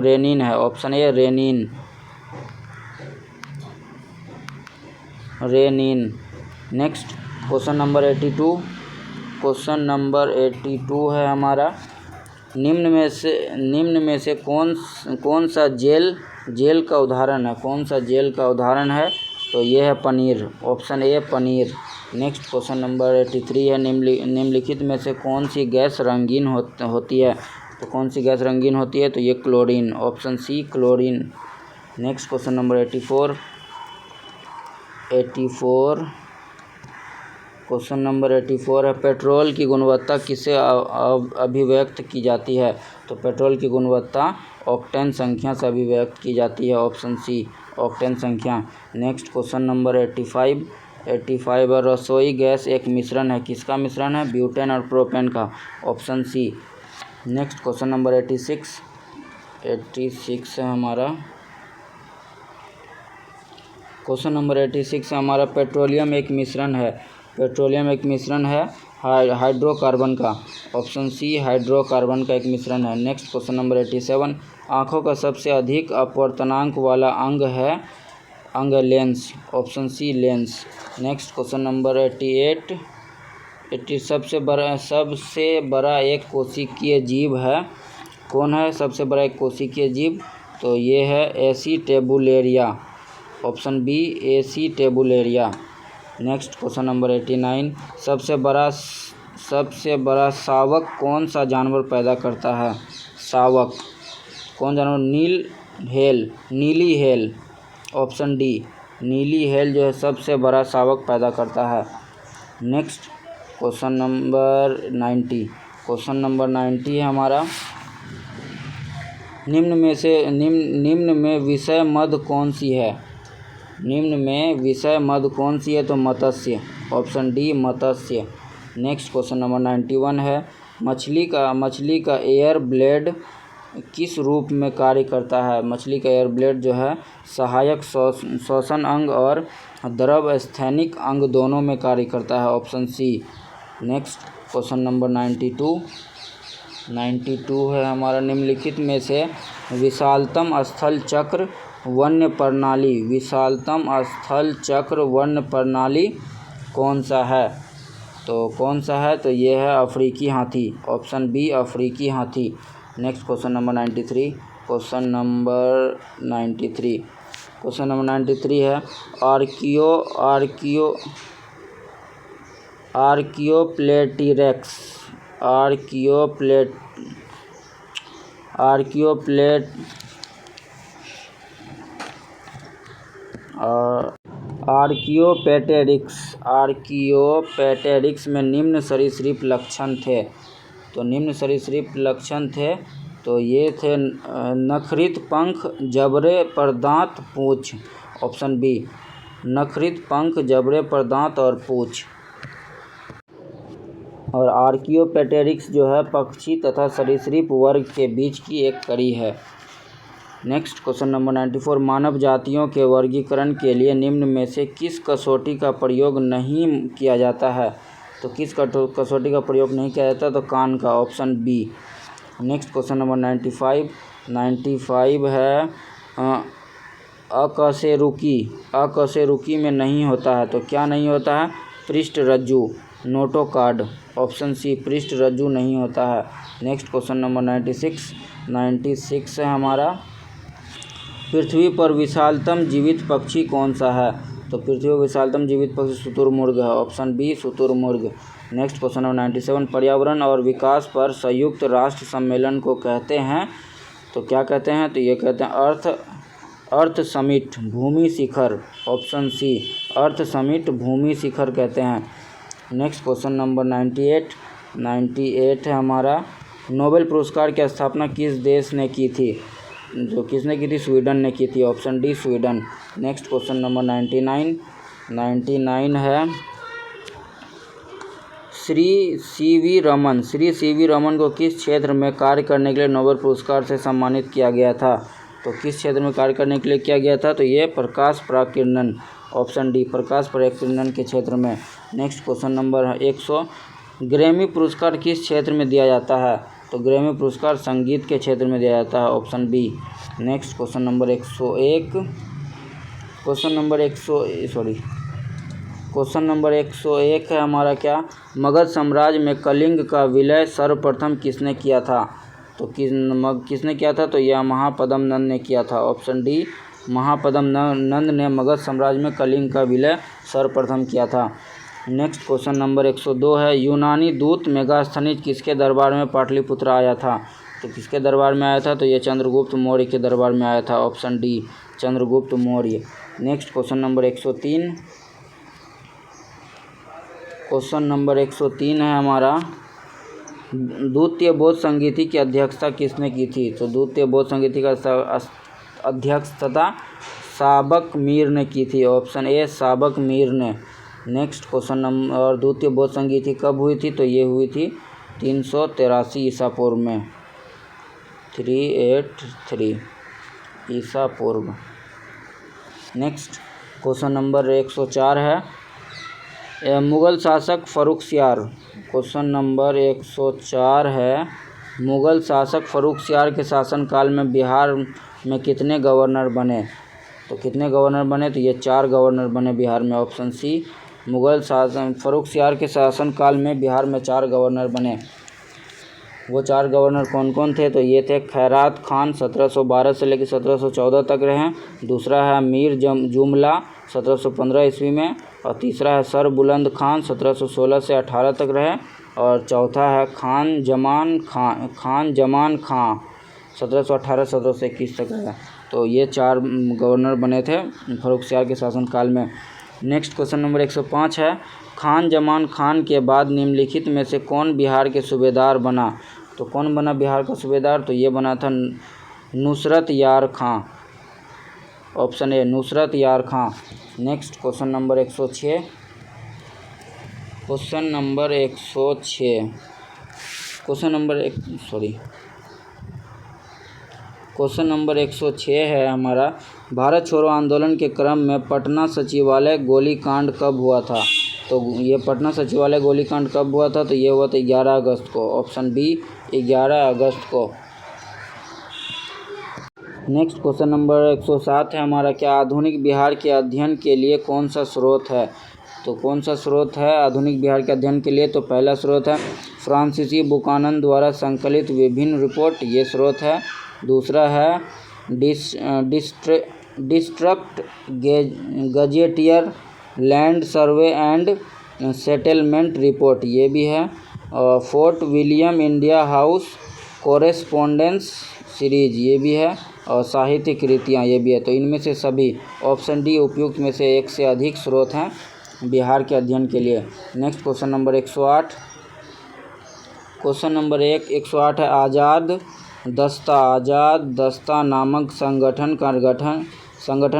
S1: रेनिन है, option A rennin. Next question number 82 है हमारा निम्न में से कौन सा जेल का उदाहरण है? तो ये है paneer, option A paneer. Next question number 83 है निम्नलिखित में से कौन सी गैस रंगीन होती है? तो कौन सी गैस रंगीन होती है? तो ये chlorine, option C chlorine. Next question number 84 question number 84 है, पेट्रोल की गुणवत्ता किससे अभिव्यक्त की जाती है? तो पेट्रोल की गुणवत्ता ऑक्टेन संख्या से अभिव्यक्त की जाती है, ऑप्शन सी ऑक्टेन संख्या। नेक्स्ट क्वेश्चन नंबर 85 है, रसोई गैस एक मिश्रण है, किसका मिश्रण है? ब्यूटेन और प्रोपेन का, option C. Next question number 86 है हमारा, क्वेश्चन नंबर 86 है हमारा, पेट्रोलियम एक मिश्रण है हाइड्रोकार्बन का, ऑप्शन सी हाइड्रोकार्बन का एक मिश्रण है। नेक्स्ट क्वेश्चन नंबर 87, आँखों का सबसे अधिक अपवर्तनांक वाला अंग lens, option C lens. Next question number 88 सबसे बड़ा एक कोशिकीय जीव है, कौन है सबसे बड़ा एक कोशिकीय जीव? तो ये है acetabularia, option B acetabularia. Next question number 89, सबसे बड़ा शावक कौन सा जानवर पैदा करता है? शावक कौन जानवर? नीली हेल, ऑप्शन डी नीली हेल जो है सबसे बड़ा शावक पैदा करता है। नेक्स्ट क्वेश्चन नंबर 90 है हमारा, निम्न में विषय मद कौन सी है? तो मत्स्य, ऑप्शन डी मत्स्य। नेक्स्ट क्वेश्चन नंबर 91 है, मछली का एयर ब्लेड किस रूप में कार्य करता है? मछली का एयर ब्लेड जो है सहायक श्वसन अंग और द्रव स्थैनिक अंग दोनों में कार्य करता है, option C. Next question number 92 है हमारा, निम्नलिखित में से विशालतम स्थल चक्र वन्य प्रणाली कौन सा है? तो ये है अफ्रीकी हाथी, ऑप्शन बी अफ्रीकी हाथी। नेक्स्ट क्वेश्चन नंबर 93 है, आर्कियोपेटेरिक्स में निम्न सरीसृप लक्षण थे। तो ये थे नखरित पंख, जबड़े पर दांत, पूंछ, ऑप्शन बी नखरित पंख, जबड़े पर दांत और पूंछ। और आर्कियोपेटेरिक्स जो है पक्षी तथा सरीसृप वर्ग के बीच की एक कड़ी है। नेक्स्ट क्वेश्चन नंबर 94, मानव जातियों के वर्गीकरण के लिए निम्न में से किस कसौटी का प्रयोग नहीं किया जाता है? तो किस कसौटी का प्रयोग नहीं किया जाता? तो कान का, option B. Next question number 95 है, अकशेरुकी में नहीं होता है, तो क्या नहीं होता है? पृष्ठ रज्जु, नोटोकार्ड, ऑप्शन सी पृष्ठ रज्जु नहीं होता है। नेक्स्ट क्वेश्चन नंबर 96 है हमारा, पृथ्वी पर विशालतम जीवित पक्षी कौन सा है? तो पृथ्वी पर विशालतम जीवित पक्षी शुतुरमुर्ग है, ऑप्शन बी शुतुरमुर्ग। नेक्स्ट क्वेश्चन नंबर 97, पर्यावरण और विकास पर संयुक्त राष्ट्र सम्मेलन को कहते हैं, तो क्या कहते हैं? तो ये कहते हैं अर्थ समिट भूमि शिखर, ऑप्शन सी अर्थ समिट भूमि शिखर कहते हैं। नेक्स्ट क्वेश्चन नंबर 98 है हमारा, नोबेल पुरस्कार की स्थापना किस देश ने की थी? जो किसने की थी? स्वीडन ने की थी, option D Sweden. Next question number 99 है, श्री सी वी रमन को किस क्षेत्र में कार्य करने के लिए नोबेल पुरस्कार से सम्मानित किया गया था? तो किस क्षेत्र में कार्य करने के लिए किया गया था? तो ये प्रकाश प्रकीर्णन, ऑप्शन डी प्रकाश प्रकीर्णन के क्षेत्र में। नेक्स्ट क्वेश्चन नंबर 100, ग्रैमी पुरस्कार किस क्षेत्र में दिया जाता है? तो ग्रैमी पुरस्कार संगीत के क्षेत्र में दिया जाता है, option B. Next question number 101 है हमारा, क्या मगध साम्राज्य में कलिंग का विलय सर्वप्रथम किसने किया था? तो किसने किया था? तो यह महापद्म नंद ने किया था, ऑप्शन डी महापद्म नंद ने मगध साम्राज्य में कलिंग का विलय सर्वप्रथम किया था। नेक्स्ट क्वेश्चन नंबर 102 है, यूनानी दूत मेगास्थनीज किसके दरबार में पाटलिपुत्र आया था? तो किसके दरबार में आया था? तो यह चंद्रगुप्त मौर्य के दरबार में आया था, option D Chandragupta Maurya. Next question number 103 question number 103 है हमारा, द्वितीय बौद्ध संगीति की अध्यक्षता किसने की थी? तो द्वितीय बौद्ध संगीति का अध्यक्षता साबक मीर ने की थी। ऑप्शन ए साबक मीर ने। नेक्स्ट क्वेश्चन नंबर, द्वितीय बौद्ध संगीति कब हुई थी? तो ये हुई थी 383 ईसा पूर्व में, 383 ईसा पूर्व। नेक्स्ट क्वेश्चन नंबर 104 है, मुग़ल शासक फ़र्रुखसियार। क्वेश्चन नंबर 104 है, मुग़ल शासक फ़र्रुखसियार के शासनकाल में बिहार में कितने गवर्नर बने? तो कितने गवर्नर बने? तो ये 4 गवर्नर बने बिहार में। ऑप्शन सी, मुग़ल शासन फ़र्रुखसियार के शासनकाल में बिहार में 4 गवर्नर बने। वो 4 गवर्नर कौन कौन थे? तो ये थे खैरात खान 1712 से लेकर 1714 तक रहे। दूसरा है मीर जुमला 1715 ईस्वी में। और तीसरा है सर बुलंद खान 1716 से 18 तक रहे। और चौथा है खान जमान खां 1718 से 1721 तक रहे। तो ये 4 गवर्नर बने थे फ़र्रुखसियार के शासनकाल में। नेक्स्ट क्वेश्चन नंबर 105 है, खान जमान खान के बाद निम्नलिखित में से कौन बिहार के सूबेदार बना? तो कौन बना बिहार का सूबेदार? तो ये बना था नुसरत यार खां। Option A Nusrat Yar Khan. Next question number 106, question number 106 है हमारा, भारत छोड़ो आंदोलन के क्रम में पटना सचिवालय गोलीकांड कब हुआ था? तो ये पटना सचिवालय गोलीकांड कब हुआ था? तो ये हुआ था 11 अगस्त को। ऑप्शन बी 11 अगस्त को। नेक्स्ट क्वेश्चन नंबर 107 है हमारा, क्या आधुनिक बिहार के अध्ययन के लिए कौन सा स्रोत है? तो कौन सा स्रोत है आधुनिक बिहार के अध्ययन के लिए? तो पहला स्रोत है फ्रांसीसी बुकानन द्वारा संकलित विभिन्न रिपोर्ट, ये स्रोत है। दूसरा है district gazetteer land survey and settlement report, ये भी है। और fort William India house correspondence series, ये भी है। और साहित्य कृतियाँ, ये भी है। तो इनमें से सभी ऑप्शन डी उपयुक्त में से एक से अधिक स्रोत हैं बिहार के अध्ययन के लिए। Next question number 108, question number 108 है, आज़ाद दस्ता नामक संगठन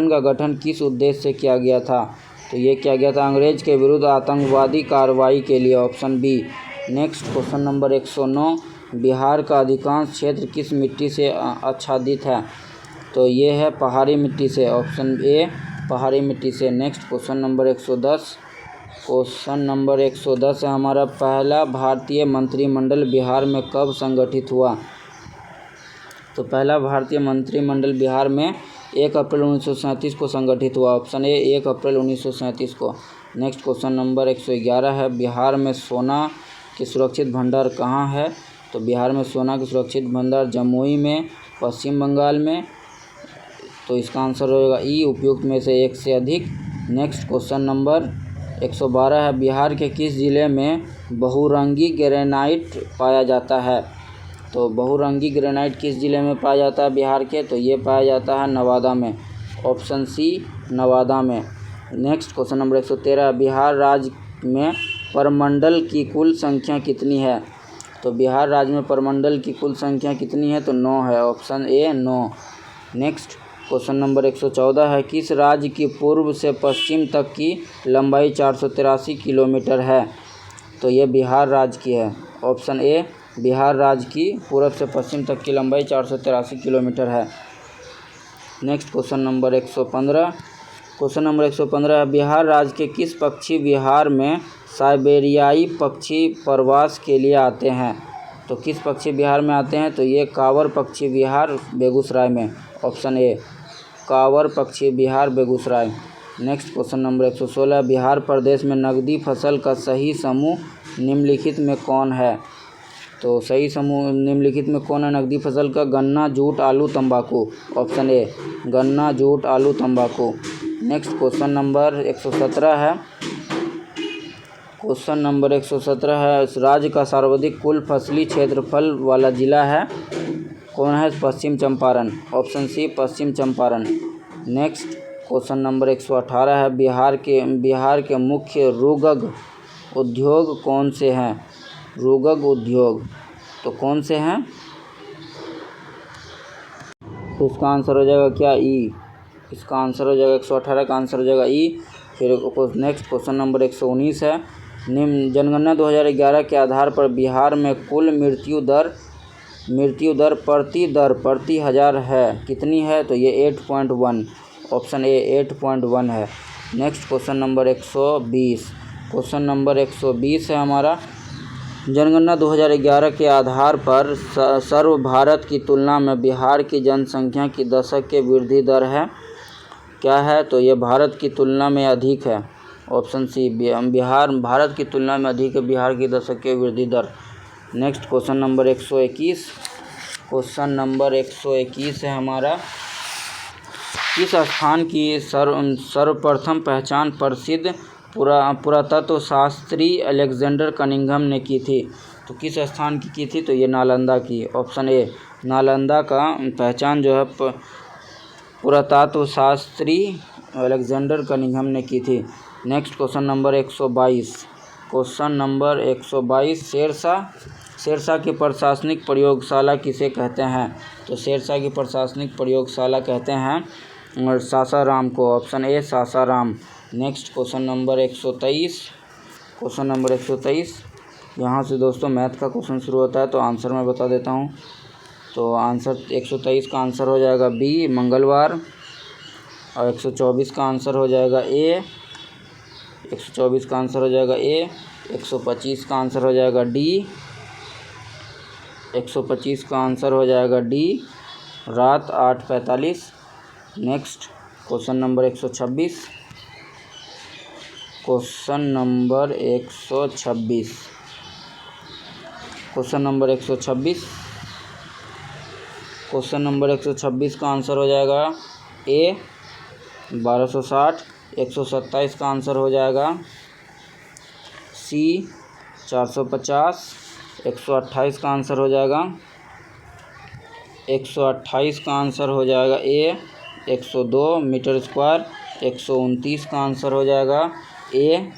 S1: का गठन किस उद्देश्य से किया गया था? तो ये किया गया था अंग्रेज के विरुद्ध आतंकवादी कार्रवाई के लिए। Option B. Next question number 109, Bihar का अधिकांश क्षेत्र किस मिट्टी से आच्छादित है? तो ये है पहाड़ी मिट्टी से। ऑप्शन ए पहाड़ी मिट्टी से। Next question number 110, question number 110 है हमारा, पहला भारतीय मंत्रिमंडल बिहार में कब संगठित हुआ? तो पहला भारतीय मंत्रिमंडल बिहार में 1 अप्रैल 1937 को संगठित हुआ। ऑप्शन ए 1 अप्रैल 1937 को। नेक्स्ट क्वेश्चन नंबर 111 है, बिहार में सोना के सुरक्षित भंडार कहाँ है? तो बिहार में सोना के सुरक्षित भंडार जमुई में, पश्चिम बंगाल में। तो इसका आंसर होगा ई उपयुक्त में से एक से अधिक। नेक्स्ट क्वेश्चन नंबर 112 है, बिहार के किस जिले में बहुरंगी ग्रेनाइट पाया जाता है? तो बहुरंगी ग्रेनाइट किस जिले में पाया जाता है बिहार के? तो ये पाया जाता है नवादा में। ऑप्शन सी नवादा में। नेक्स्ट क्वेश्चन नंबर 113, बिहार राज्य में परमंडल की कुल संख्या कितनी है? तो बिहार राज्य में परमंडल की कुल संख्या कितनी है? तो 9 है। ऑप्शन ए 9। नेक्स्ट क्वेश्चन नंबर 114 है, किस राज्य की पूर्व से पश्चिम तक की लंबाई 483 किलोमीटर है? तो ये बिहार राज्य की है। ऑप्शन ए बिहार राज्य की पूर्व से पश्चिम तक की लंबाई 483 किलोमीटर है। Next question number 115, question number 115 है, बिहार राज्य के किस पक्षी विहार में साइबेरियाई पक्षी प्रवास के लिए आते हैं? तो किस पक्षी विहार में आते हैं? तो ये कांवर पक्षी विहार बेगूसराय में। Option A Kanwar Pakshi Vihar Begusarai. Next question number 116, Bihar प्रदेश में नकदी फसल का सही समूह निम्नलिखित में कौन है? तो सही समूह निम्नलिखित में कौन है नकदी फसल का? गन्ना, जूट, आलू, तंबाकू। ऑप्शन ए गन्ना, जूट, आलू, तंबाकू। नेक्स्ट क्वेश्चन नंबर 117 है, क्वेश्चन नंबर 117 है, राज्य का सर्वाधिक कुल फसली क्षेत्रफल वाला जिला है कौन है? पश्चिम चंपारण। ऑप्शन सी पश्चिम चंपारण। नेक्स्ट क्वेश्चन नंबर 118 है, बिहार के मुख्य उद्योग कौन से हैं? रुगग उद्योग तो कौन से हैं? तो इसका आंसर हो जाएगा क्या? ई। इसका आंसर हो जाएगा 118 का आंसर हो जाएगा ई। फिर नेक्स्ट क्वेश्चन नंबर 119 है। निम्न जनगणना 2011 के आधार पर बिहार में कुल मृत्यु दर प्रति हज़ार है कितनी है? तो ये 8.1, ऑप्शन ए 8.1 है। Next question number 120। Question number 120 है हमारा, जनगणना 2011 के आधार पर सर्व भारत की तुलना में बिहार की जनसंख्या की दशक के वृद्धि दर है क्या है? तो ये भारत की तुलना में अधिक है, ऑप्शन सी भारत की तुलना में अधिक है बिहार की दशक के वृद्धि दर। Next question number 121। Question number 121 है हमारा, किस स्थान की सर्वप्रथम पहचान प्रसिद्ध पुरातत्व शास्त्री अलेक्जेंडर कनिंघम ने की थी? तो किस स्थान की थी? तो ये नालंदा की, ऑप्शन ए नालंदा का पहचान जो है पुरातत्व शास्त्री अलेक्जेंडर कनिंघम ने की थी। Next question number 122। Question number 122, Sher Shah की प्रशासनिक प्रयोगशाला किसे कहते हैं? तो शेरशाह की प्रशासनिक प्रयोगशाला कहते हैं और सासाराम को, option A Sasaram. Next question number 123। Question number 123, यहाँ से दोस्तों मैथ का क्वेश्चन शुरू होता है, तो आंसर मैं बता देता हूँ। तो आंसर 123 का आंसर हो जाएगा बी मंगलवार, और 124 का आंसर हो जाएगा ए, 124 का आंसर हो जाएगा ए, 125 का आंसर हो जाएगा डी, 125 का आंसर हो जाएगा डी, रात 8:45। Next question number 126। Question number 126। Question number 126। Question number 126 का आंसर हो जाएगा ए 1260, 127 का आंसर हो जाएगा सी 450, 128 का आंसर हो जाएगा 128 का आंसर हो जाएगा ए 102 मीटर स्क्वायर, 129 का आंसर हो जाएगा ए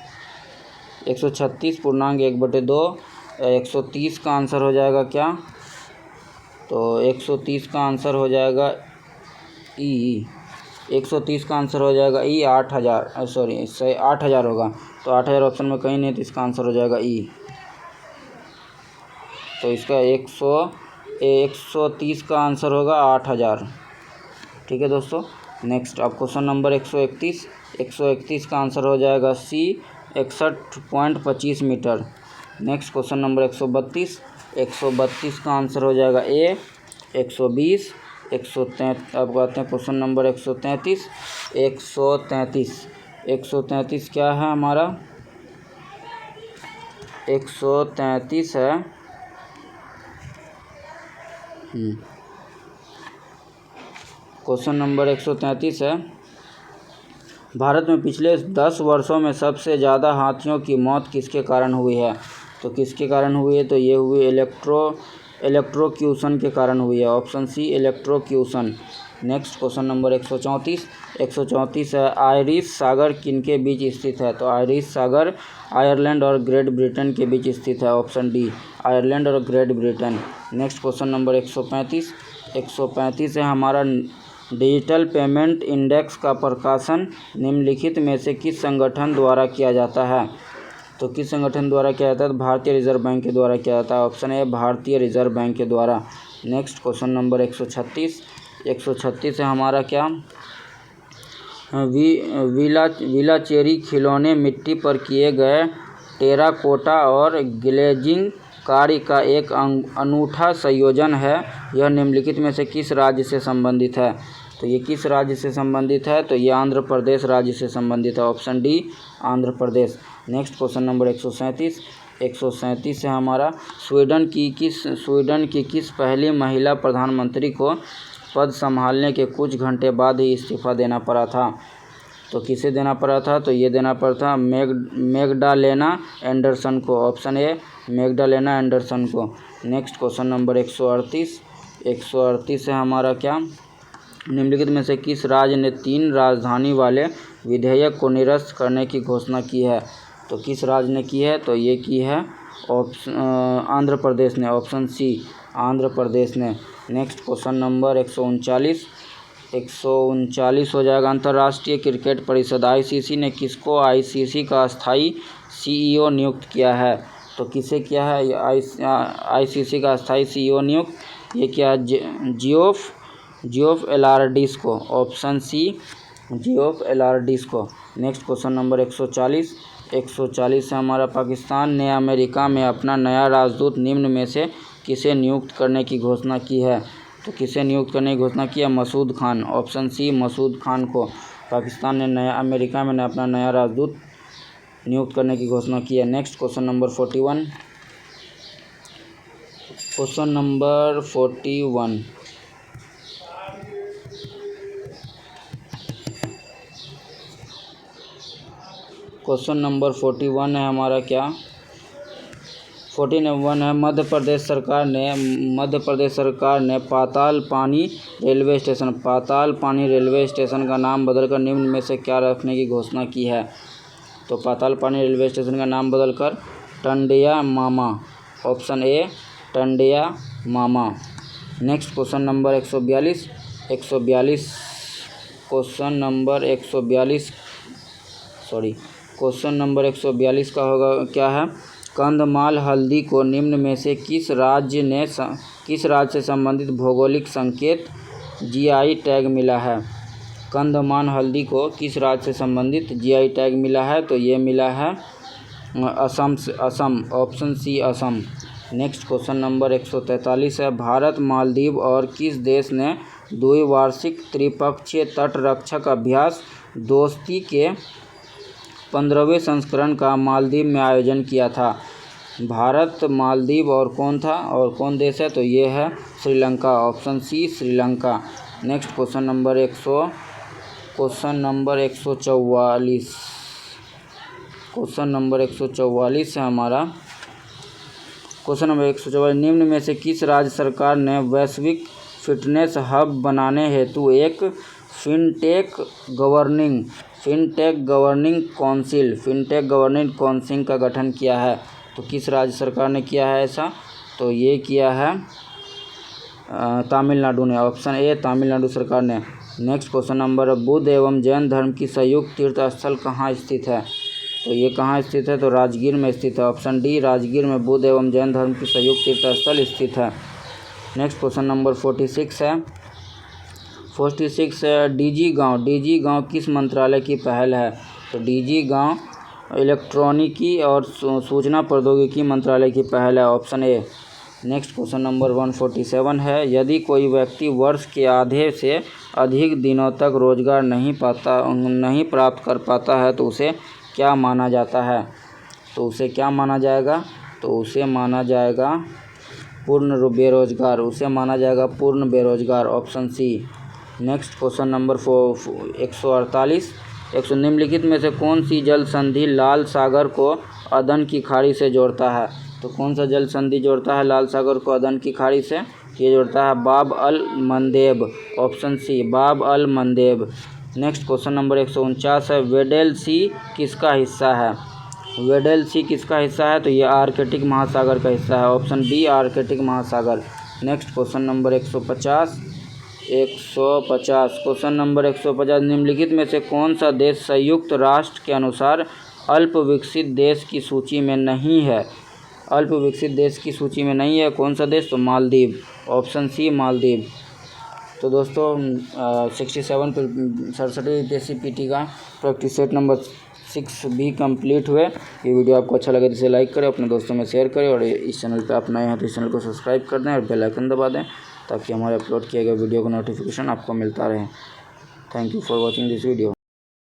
S1: 136.1/2, 130 का आंसर हो जाएगा क्या? तो 130 का आंसर हो जाएगा ई, 130 का आंसर हो जाएगा ई 8000, 8000 होगा, तो 8000 ऑप्शन में कहीं नहीं, तो इसका आंसर हो जाएगा ई। तो इसका 130 का आंसर होगा 8000। ठीक है दोस्तों। नेक्स्ट अब क्वेश्चन नंबर 131 का आंसर हो जाएगा सी 61.25 मीटर। नेक्स्ट क्वेश्चन नंबर 132 का आंसर हो जाएगा ए 120, 133। अब आते हैं क्वेश्चन नंबर 133 क्या है हमारा? 133 है क्वेश्चन नंबर 133 है, भारत में पिछले 10 वर्षों में सबसे ज़्यादा हाथियों की मौत किसके कारण हुई है? तो किसके कारण हुई है? तो ये हुई इलेक्ट्रोक्यूशन के कारण हुई है, option C electrocution. Next question number 134 है, आयरिश सागर किनके बीच स्थित है? तो आयरिश सागर आयरलैंड और ग्रेट ब्रिटेन के बीच स्थित है, ऑप्शन डी आयरलैंड और Great Britain. Next question number 135 है हमारा, डिजिटल पेमेंट इंडेक्स का प्रकाशन निम्नलिखित में से किस संगठन द्वारा किया जाता है? तो किस संगठन द्वारा किया जाता है? तो भारतीय रिजर्व बैंक के द्वारा किया जाता है, ऑप्शन ए भारतीय रिजर्व बैंक के द्वारा। नेक्स्ट क्वेश्चन नंबर 136 है हमारा क्या? विलाचेरी खिलौने मिट्टी पर किए गए टेराकोटा और ग्लेजिंग कार्य का एक अनूठा संयोजन है, यह निम्नलिखित में से किस राज्य से संबंधित है? तो ये किस राज्य से संबंधित है? तो ये आंध्र प्रदेश राज्य से संबंधित है, option D Andhra Pradesh. Next question number 137 है हमारा, स्वीडन की किस पहली महिला प्रधानमंत्री को पद संभालने के कुछ घंटे बाद ही इस्तीफा देना पड़ा था? तो किसे देना पड़ा था? तो ये देना पड़ा था मैग्डालेना एंडरसन को, ऑप्शन ए मैग्डालेना एंडरसन को। नेक्स्ट क्वेश्चन नंबर 138 है हमारा क्या? निम्नलिखित में से किस राज्य ने 3 राजधानी वाले विधेयक को निरस्त करने की घोषणा की है? तो किस राज्य ने की है, तो ये की है आंध्र प्रदेश ने, ऑप्शन सी आंध्र प्रदेश ने। नेक्स्ट क्वेश्चन नंबर 139 हो जाएगा। अंतर्राष्ट्रीय क्रिकेट परिषद आईसीसी ने किसको आईसीसी का स्थायी सीईओ नियुक्त किया है, तो किसे किया है आईसीसी का स्थायी सीईओ नियुक्त, ये क्या है जियोफ एलार्डिस को, ऑप्शन सी जियोफ एलार्डिस को। नेक्स्ट क्वेश्चन नंबर 140 है हमारा। पाकिस्तान ने अमेरिका में अपना नया राजदूत निम्न में से किसे नियुक्त करने की घोषणा की है, तो किसे नियुक्त करने की घोषणा की है, मसूद खान, ऑप्शन सी मसूद खान को पाकिस्तान ने अमेरिका में अपना नया राजदूत नियुक्त करने की घोषणा की है। Next question number 41। Question number 41 question number 41 है हमारा क्या, 41 है। मध्य प्रदेश सरकार ने पाताल पानी रेलवे स्टेशन का नाम बदलकर निम्न में से क्या रखने की घोषणा की है, तो पाताल पानी रेलवे स्टेशन का नाम बदलकर Tantya Mama, option A Tantya Mama. Next question number 142 question number 142 का होगा क्या है, कंधमाल हल्दी को निम्न में से किस राज्य से संबंधित भौगोलिक संकेत जीआई टैग मिला है, कंधमाल हल्दी को किस राज्य से संबंधित जीआई टैग मिला है, तो ये मिला है Assam, option C Assam. Next question number 143 है। भारत, मालदीव और किस देश ने द्विवार्षिक त्रिपक्षीय तटरक्षक अभ्यास दोस्ती के 15वें संस्करण का मालदीव में आयोजन किया था, भारत, मालदीव और कौन देश है, तो ये है Sri Lanka, option C Sri Lanka. Next question number 144 है हमारा। क्वेश्चन नंबर 144, निम्न में से किस राज्य सरकार ने वैश्विक फिटनेस हब बनाने हेतु एक फिनटेक गवर्निंग काउंसिल का गठन किया है, तो किस राज्य सरकार ने किया है ऐसा, तो ये किया है तमिलनाडु ने, ऑप्शन ए तमिलनाडु सरकार ने। नेक्स्ट क्वेश्चन नंबर, बुद्ध एवं जैन धर्म की संयुक्त तीर्थ स्थल कहाँ स्थित है, तो ये कहाँ स्थित है, तो राजगीर में स्थित है, ऑप्शन डी राजगीर में बुद्ध एवं जैन धर्म की संयुक्त तीर्थ स्थल स्थित है। नेक्स्ट क्वेश्चन नंबर 46 है। डीजी गांव किस मंत्रालय की पहल है, तो डीजी गांव इलेक्ट्रॉनिकी और सूचना प्रौद्योगिकी मंत्रालय की पहल है, ऑप्शन ए। नेक्स्ट क्वेश्चन नंबर 147 है। यदि कोई व्यक्ति वर्ष के आधे से अधिक दिनों तक रोजगार नहीं प्राप्त कर पाता है तो उसे क्या माना जाता है, तो उसे क्या माना जाएगा, तो उसे माना जाएगा पूर्ण बेरोजगार, option C. Next question number 148, निम्नलिखित में से कौन सी जल संधि लाल सागर को अदन की खाड़ी से जोड़ता है, तो कौन सा जल संधि जोड़ता है लाल सागर को अदन की खाड़ी से, ये जोड़ता है बाब अल मंदेब, ऑप्शन सी बाब अल मंदेब। नेक्स्ट क्वेश्चन नंबर 149 है। वेडेल सी किसका हिस्सा है, तो ये आर्कटिक महासागर का हिस्सा है, ऑप्शन बी आर्कटिक महासागर। Next question number 150 question number 150, निम्नलिखित में से कौन सा देश संयुक्त राष्ट्र के अनुसार अल्प विकसित देश की सूची में नहीं है, कौन सा देश, तो मालदीव, ऑप्शन सी मालदीव। तो दोस्तों 67 देसी पीटी का प्रैक्टिस सेट नंबर 6 भी कंप्लीट हुए। ये वीडियो आपको अच्छा लगे तो इसे लाइक करें, अपने दोस्तों में शेयर करें और इस चैनल पे आप नए हैं तो इस चैनल को सब्सक्राइब कर दें और बेल आइकन दबा दें ताकि हमारे अपलोड किए गए वीडियो का नोटिफिकेशन आपको मिलता रहे। Thank you for watching this video.